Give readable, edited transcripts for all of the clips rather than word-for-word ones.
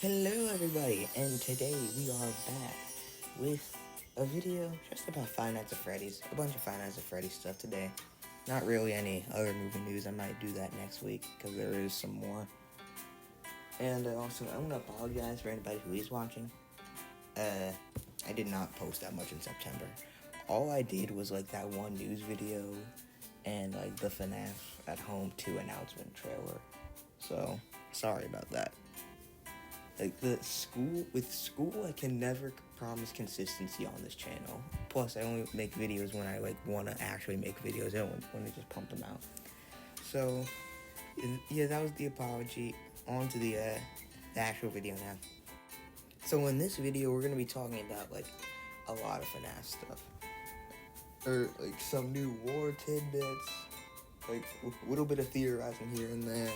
Hello everybody, and today we are back with a video just about Five Nights at Freddy's. A bunch of Five Nights at Freddy's stuff today. Not really any other movie news. I might do that next week because there is some more. And also, I want to apologize for anybody who is watching. I did not post that much in September. All I did was like that one news video and like the Fnaf at Home 2 announcement trailer. So, sorry about that. Like with school, I can never promise consistency on this channel. Plus, I only make videos when I like want to actually make videos. I don't want to just pump them out. So, yeah, that was the apology. On to the actual video now. So in this video, we're gonna be talking about like a lot of FNAF stuff, or like some new war tidbits, like a little bit of theorizing here and there.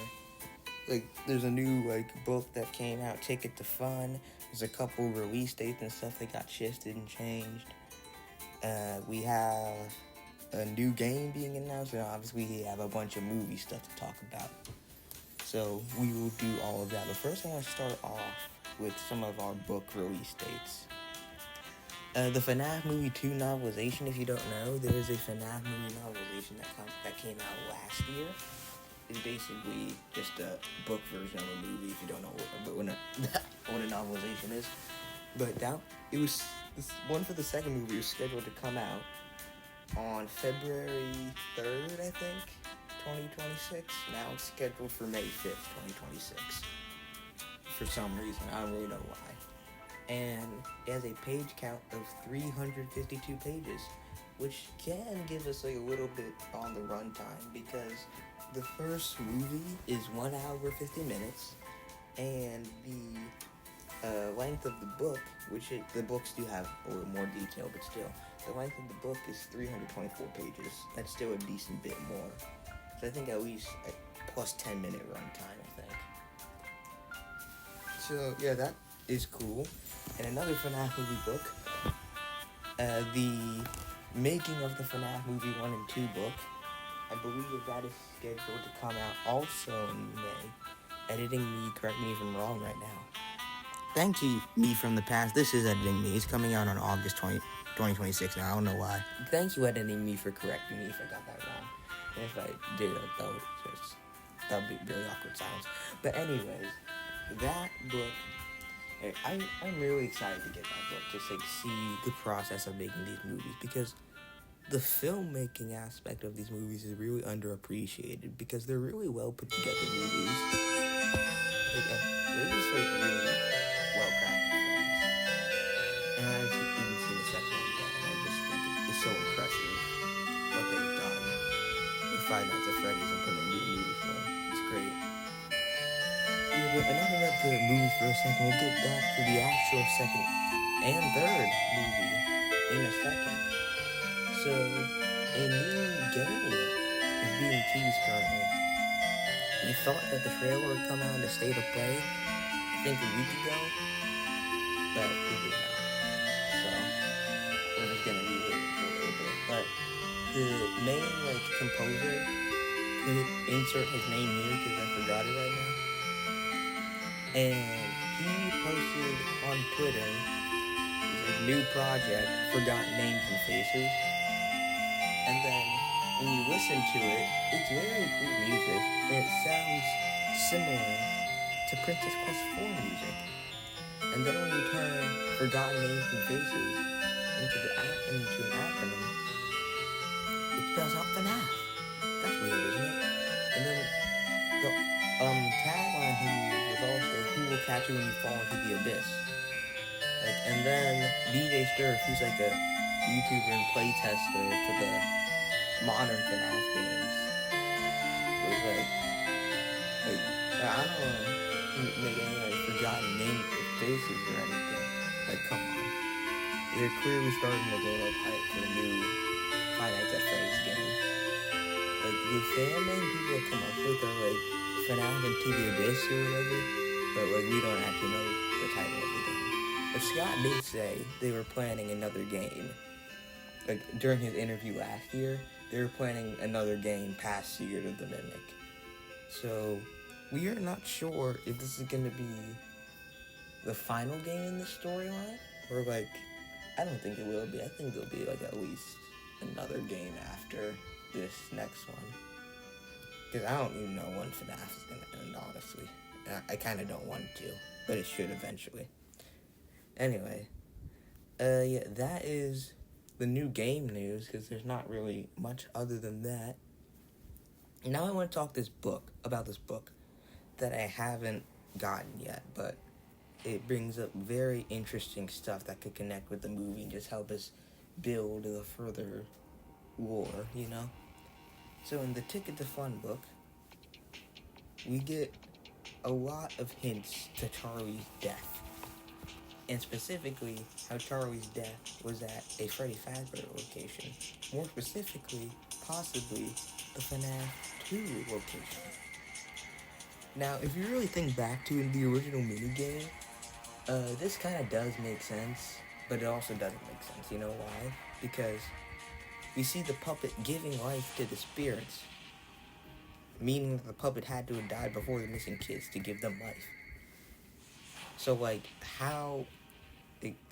Like, there's a new, like, book that came out, Ticket to Fun. There's a couple release dates and stuff that got shifted and changed. We have a new game being announced, and obviously we have a bunch of movie stuff to talk about. So, we will do all of that. But first, I want to start off with some of our book release dates. The Fnaf Movie 2 novelization, if you don't know, there is a Fnaf movie novelization that came out last year. It's basically just a book version of a movie, if you don't know what a novelization is. But it was this one for the second movie was scheduled to come out on February 3rd, I think, 2026. Now it's scheduled for May 5th, 2026. For some reason, I don't really know why. And it has a page count of 352 pages, which can give us like a little bit on the runtime, because the first movie is 1 hour 50 minutes, and the length of the book, the books do have a little more detail, but still, the length of the book is 324 pages. That's still a decent bit more. So I think at least a plus 10-minute runtime, I think. So yeah, that is cool. And another FNAF movie book, the making of the FNAF movie 1 and 2 book, I believe that is scheduled to come out also in May. Editing me, correct me if I'm wrong right now. Thank you, me from the past. This is Editing Me. It's coming out on August 2026 now. I don't know why. Thank you, Editing Me, for correcting me if I got that wrong. And if I did, that would be really awkward silence. But anyways, that book, I'm really excited to get that book. Just like see the process of making these movies, because the filmmaking aspect of these movies is really underappreciated, because they're really well put together movies. They're just like really well crafted films. And I haven't even seen the second one yet, and I just think it's so impressive what they've done with Five Nights at Freddy's and putting a new movie film. It's great. Yeah, but enough about the movies for a second. We'll get back to the actual second and third movie in a second. So, a new game is being teased currently. We thought that the trailer would come out in the State of Play, I think a week ago, but it did not. So, we're just gonna leave it for a little bit. But the main, composer, could insert his name here because I forgot it right now. And he posted on Twitter his new project, Forgotten Names and Faces. And then, when you listen to it, it's very cool music, and it sounds similar to Princess Quest 4 music. And then when you turn Forgotten Names and Faces into an acronym, it spells out FNAF. That's weird, isn't it? And then the tagline he used was also, "Who will catch you when you fall into the abyss?" And then DJ Sturf, who's like a YouTuber and playtester for the modern FNAF games, was I don't want to make any forgotten names or faces or anything. Come on. They're clearly starting to build up hype for the new Five Nights at Freddy's game. The fan name people come up with are FNAF Into the Abyss or whatever, but we don't actually know the title of the game. But Scott did say they were planning another game. During his interview last year, they were planning another game past Secret of the Mimic. So, we are not sure if this is going to be the final game in the storyline, or like, I don't think it will be. I think there'll be like at least another game after this next one. Because I don't even know when FNAF is going to end, honestly. I kind of don't want it to, but it should eventually. Anyway, yeah, that is the new game news, because there's not really much other than that. Now I want to talk about this book that I haven't gotten yet, but it brings up very interesting stuff that could connect with the movie and just help us build the further lore, you know? So in the Ticket to Fun book, we get a lot of hints to Charlie's death. And specifically, how Charlie's death was at a Freddy Fazbear location. More specifically, possibly the Fnaf 2 location. Now, if you really think back to the original minigame, this kind of does make sense, but it also doesn't make sense. You know why? Because we see the puppet giving life to the spirits, meaning that the puppet had to have died before the missing kids to give them life. So, like, how...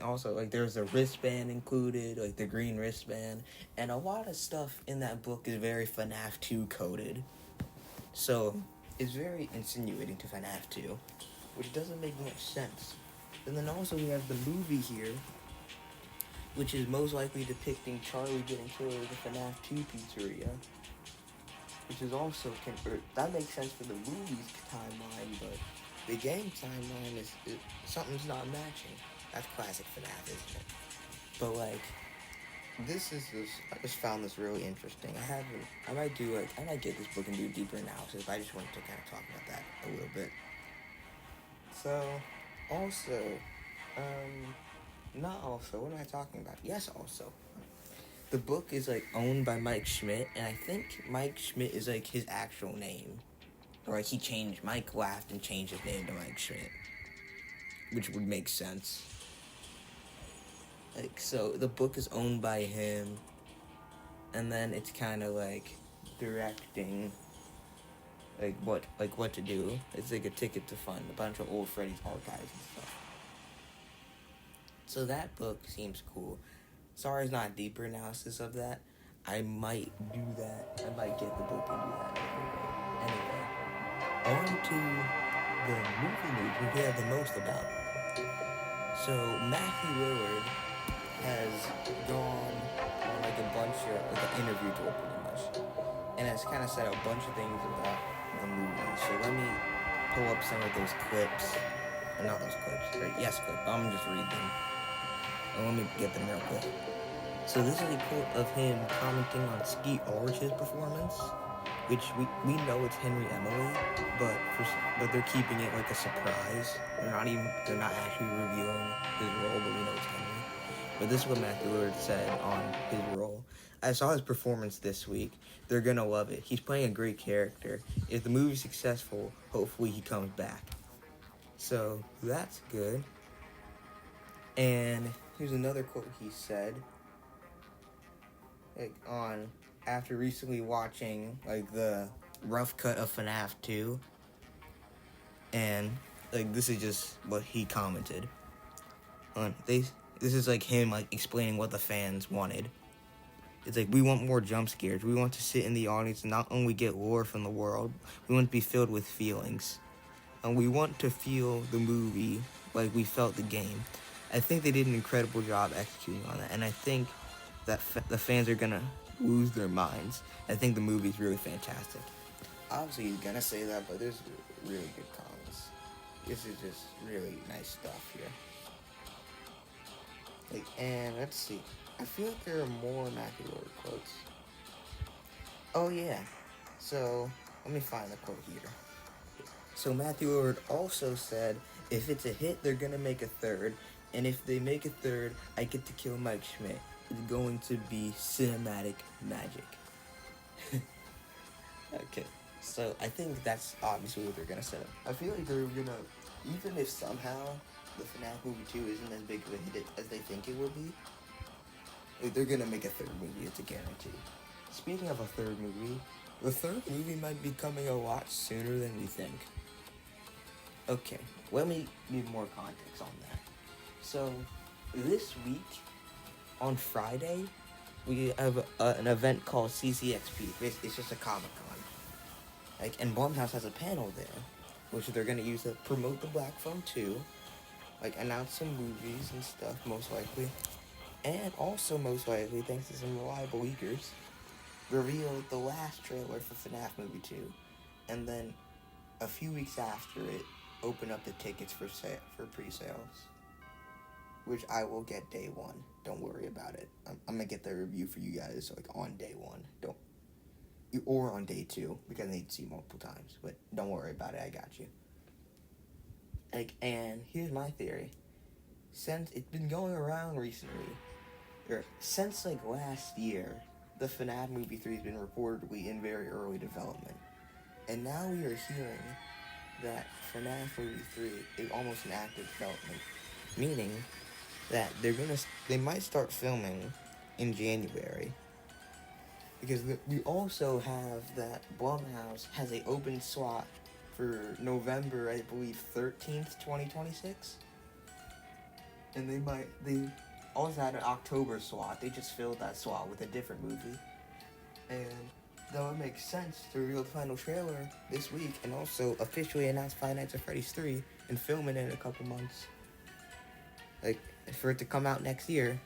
Also, like, there's a wristband included, like the green wristband, and a lot of stuff in that book is very FNAF 2 coded. So, it's very insinuating to FNAF 2, which doesn't make much sense. And then also we have the movie here, which is most likely depicting Charlie getting killed at the FNAF 2 pizzeria, which is also, that makes sense for the movie's timeline, but the game timeline something's not matching. That's classic FNAF, isn't it? But like, I just found this really interesting. I might get this book and do a deeper analysis, but I just wanted to kind of talk about that a little bit. So, also, what am I talking about? Yes, also. The book is, like, owned by Mike Schmidt, and I think Mike Schmidt is, like, his actual name. Or, like, Mike laughed and changed his name to Mike Schmidt, which would make sense. Like, so, the book is owned by him, and then it's kind of, like, directing, what to do. It's, like, a Ticket to Fun, a bunch of old Freddy's archives and stuff. So that book seems cool. Sorry, it's not a deeper analysis of that. I might do that. I might get the book and do that. Anyway, on to the movie news we hear the most about. So Matthew Lillard has gone on like a bunch of an interview tour pretty much, and has kind of said a bunch of things about the movie. So let me pull up some of those clips. Not those clips. Yes, clips. I'm gonna just read them. And let me get them real quick. So this is a quote of him commenting on Skeet Ulrich's performance, which we know it's Henry Emily, but they're keeping it like a surprise. They're not actually revealing his role, but we know it's Henry. But this is what Matthew Lillard said on his role. I saw his performance this week. They're gonna love it. He's playing a great character. If the movie's successful, hopefully he comes back. So that's good. And here's another quote he said. After recently watching like the rough cut of FNAF 2, and like this is just what he commented. This is like him like explaining what the fans wanted. It's like, we want more jump scares. We want to sit in the audience and not only get lore from the world, we want to be filled with feelings. And we want to feel the movie like we felt the game. I think they did an incredible job executing on that, and I think that the fans are gonna lose their minds. I think the movie's really fantastic. Obviously, he's gonna say that, but there's really good comments. This is just really nice stuff here. And let's see. I feel like there are more Matthew Lillard quotes. Oh yeah. So let me find the quote here. So Matthew Lillard also said, if it's a hit, they're gonna make a third. And if they make a third, I get to kill Mike Schmidt. It's going to be cinematic magic. Okay, so I think that's obviously what they're gonna set up. I feel like they're gonna, even if somehow the FNAF movie 2 isn't as big of a hit as they think it will be, they're gonna make a third movie, it's a guarantee. Speaking of a third movie, the third movie might be coming a lot sooner than we think. Okay, let me give more context on that. So, this week, on Friday, we have an event called CCXP. It's just a Comic Con. Like, and Blumhouse has a panel there, which they're gonna use to promote the Black Phone 2, like announce some movies and stuff, most likely, and also most likely, thanks to some reliable leakers, reveal the last trailer for Fnaf movie 2, and then a few weeks after it, open up the tickets for pre-sales, which I will get day one. Don't worry about it. I'm gonna get the review for you guys like on day one. Or on day two because I need to see multiple times. But don't worry about it. I got you. Like, and here's my theory. Since it's been going around recently, or since like last year, the FNAF movie 3 has been reportedly in very early development, and now we are hearing that FNAF movie 3 is almost in active development, meaning that they might start filming in January. Because we also have that Blumhouse has an open slot for November, I believe, 13th, 2026. And they also had an October slot. They just filled that slot with a different movie. And though it makes sense to reveal the final trailer this week and also officially announce Five Nights at Freddy's 3 and film it in a couple months. Like, for it to come out next year.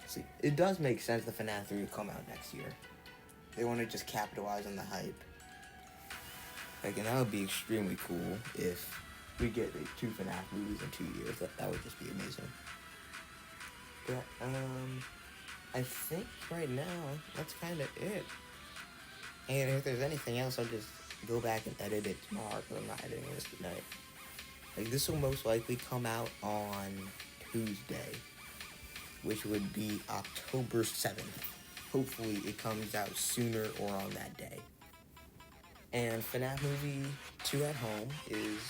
See, it does make sense the FNAF 3 will come out next year. They want to just capitalize on the hype. Like, and that would be extremely cool if we get like, 2 FNAF movies in 2 years. That would just be amazing. But, I think right now, that's kind of it. And if there's anything else, I'll just go back and edit it tomorrow, because I'm not editing this tonight. Like, this will most likely come out on Tuesday, which would be October 7th. Hopefully it comes out sooner or on that day. And FNAF Movie 2 at Home is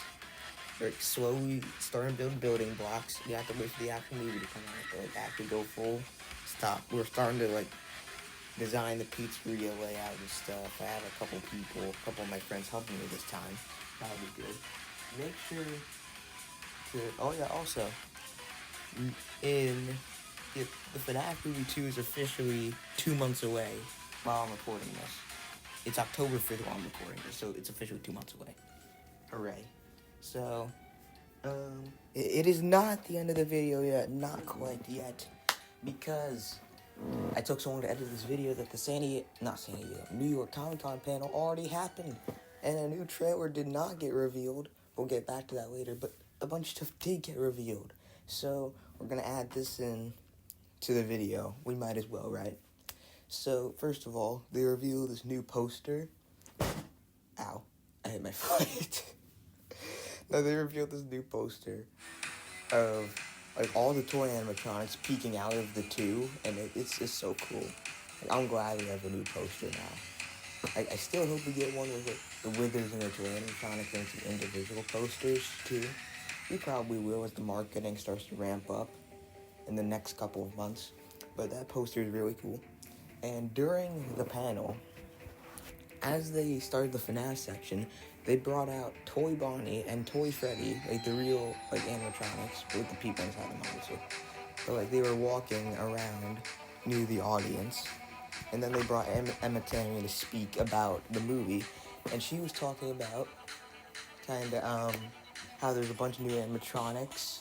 like slowly starting to build building blocks. You have to wait for the actual movie to come out to like actually go full stop. We're starting to like design the pizzeria layout and stuff. I have a couple of my friends helping me this time. That'll be good. Make sure to also the FNAF Movie 2 is officially 2 months away while I'm recording this. It's October 5th while I'm recording this, so it's officially 2 months away. Hooray. So, it is not the end of the video yet, not quite yet, because I took so long to edit this video that the New York Comic Con panel already happened, and a new trailer did not get revealed. We'll get back to that later, but a bunch of stuff did get revealed. So, we're gonna add this in to the video. We might as well, right? So, first of all, they revealed this new poster. Ow, I hit my foot. No, they revealed this new poster of like all the toy animatronics peeking out of the 2, and it's just so cool. Like, I'm glad we have a new poster now. I still hope we get one with the Withers and the toy animatronics and some individual posters too. We probably will as the marketing starts to ramp up in the next couple of months. But that poster is really cool. And during the panel, as they started the FNAF section, they brought out Toy Bonnie and Toy Freddy, like the real like animatronics with the people inside them, obviously. So like they were walking around near the audience, and then they brought Emma Tammy to speak about the movie, and she was talking about how there's a bunch of new animatronics,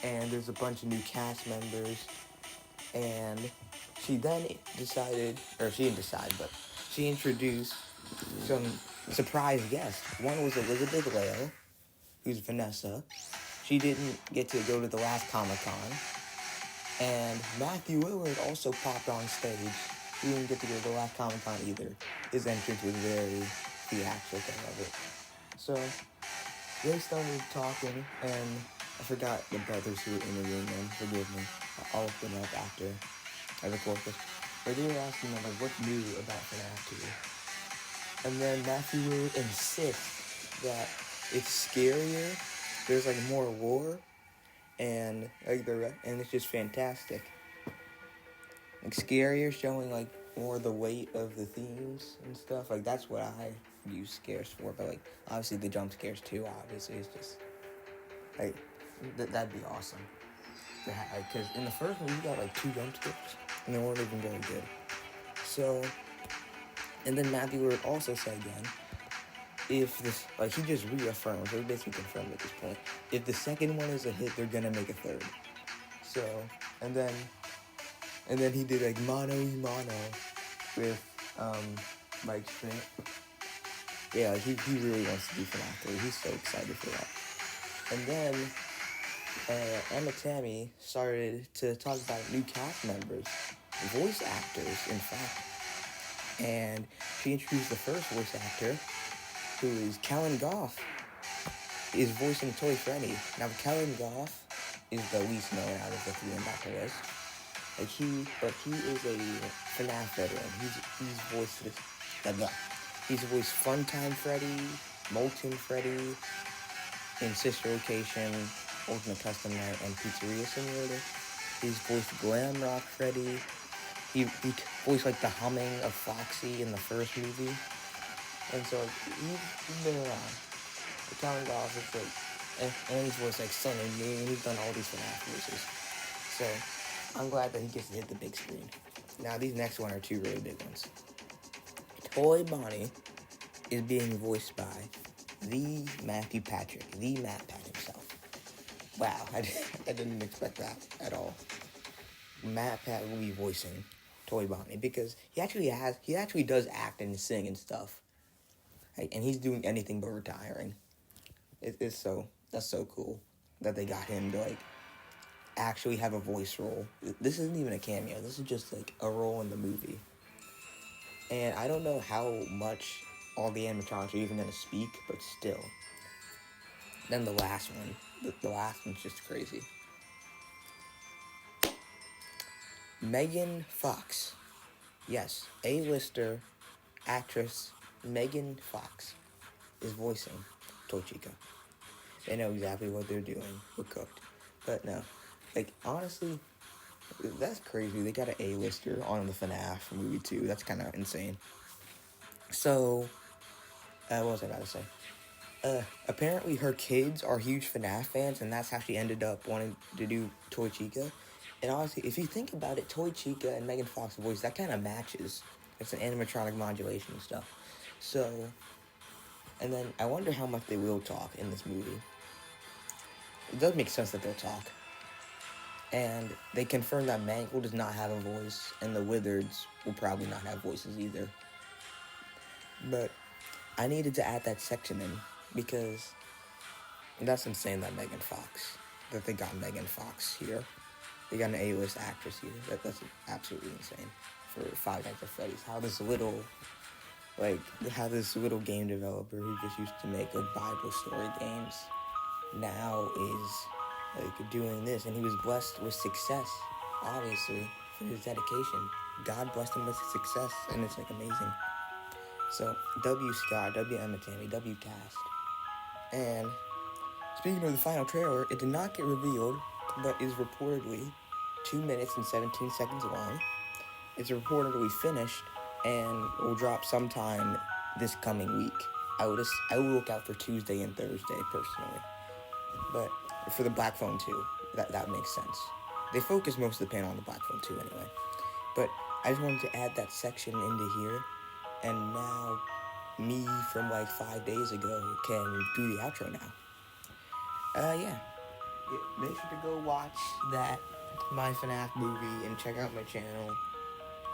and there's a bunch of new cast members, and she then decided, or she didn't decide, but she introduced some surprise guests. One was Elizabeth Lale, who's Vanessa. She didn't get to go to the last Comic-Con. And Matthew Willard also popped on stage. He didn't get to go to the last Comic-Con either. His entrance was very theatrical of it. So, they started talking, and I forgot the brothers who were interviewing them. Forgive me. I'll look them up after I record this. But they were asking them, like, what's new about FNAF 2? And then Matthew Willard insists that it's scarier. There's, like, more lore. And, like, and it's just fantastic. Like, scarier, showing, like, more of the weight of the themes and stuff. Like, that's what I use scares for, but like obviously the jump scares too. Obviously, it's just like that'd be awesome. Because in the first one, you got like 2 jump scares, and they weren't even very good. So, and then Matthew Word also said again, if this, like, he just reaffirmed, so he basically confirmed at this point, if the second one is a hit, they're gonna make a third. So, and then he did like mano y mano with Mike Smith. Yeah, like, he really wants to do Fnaf 3. He's so excited for that. And then Emma Tammy started to talk about new cast members, voice actors, in fact. And she introduced the first voice actor, who is Kellen Goff, is voicing Toy Freddy. Now, Kellen Goff is the least known out of the 3 on Dr. List. Like, he is a Fnaf veteran. He's voiced this, he's voiced Funtime Freddy, Molten Freddy, in Sister Location, Ultimate Custom Night, and Pizzeria Simulator. He's voiced Glam Rock Freddy. He voiced like the humming of Foxy in the first movie. And so he's been around. The Kellen Goff is like, and he's voiced like Sun and Moon. He's done all these Fnaf voices. So I'm glad that he gets to hit the big screen. Now these next one are 2 really big ones. Toy Bonnie is being voiced by the Matthew Patrick, the Matt Pat himself. Wow, I didn't expect that at all. Matt Pat will be voicing Toy Bonnie because he actually does act and sing and stuff. And he's doing anything but retiring. That's so cool that they got him to like actually have a voice role. This isn't even a cameo. This is just like a role in the movie. And I don't know how much all the animatronics are even gonna speak, but still. Then the last one, the last one's just crazy. Megan Fox, yes, A-lister actress Megan Fox is voicing Toy Chica. They know exactly what they're doing. We're cooked. But no, like, honestly, that's crazy. They got an A-lister on the Fnaf movie too. That's kind of insane. So, what was I about to say? Apparently her kids are huge Fnaf fans, and that's how she ended up wanting to do Toy Chica. And honestly, if you think about it, Toy Chica and Megan Fox's voice, that kind of matches. It's an animatronic modulation and stuff. So, and then I wonder how much they will talk in this movie. It does make sense that they'll talk. And they confirmed that Mangle does not have a voice, and the Wizards will probably not have voices either. But I needed to add that section in, because that's insane that they got Megan Fox here. They got an A-list actress here. That's absolutely insane for Five Nights at Freddy's. How this little game developer who just used to make Bible story games now is doing this, and he was blessed with success, obviously, for his dedication. God blessed him with success, and it's amazing. So W Scott, W Emma Tammy, W Cast. And speaking of the final trailer, it did not get revealed, but is reportedly 2 minutes and 17 seconds long. It's reportedly finished and will drop sometime this coming week. I will look out for Tuesday and Thursday personally. But for the Black Phone 2, that makes sense. They focus most of the panel on the Black Phone 2 anyway. But I just wanted to add that section into here. And now, me from 5 days ago can do the outro now. Yeah. Make sure to go watch that My Fnaf movie and check out my channel.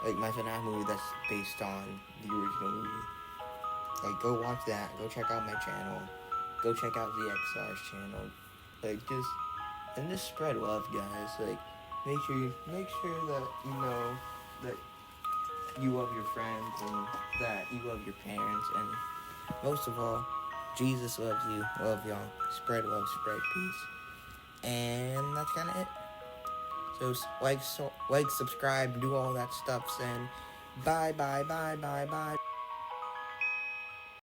My Fnaf movie that's based on the original movie. Go watch that. Go check out my channel. Go check out VXR's channel. Just spread love, guys. Make sure that you know that you love your friends and that you love your parents, and most of all, Jesus loves you. Love y'all. Spread love, spread peace. And that's kind of it. So, subscribe, do all that stuff, and bye.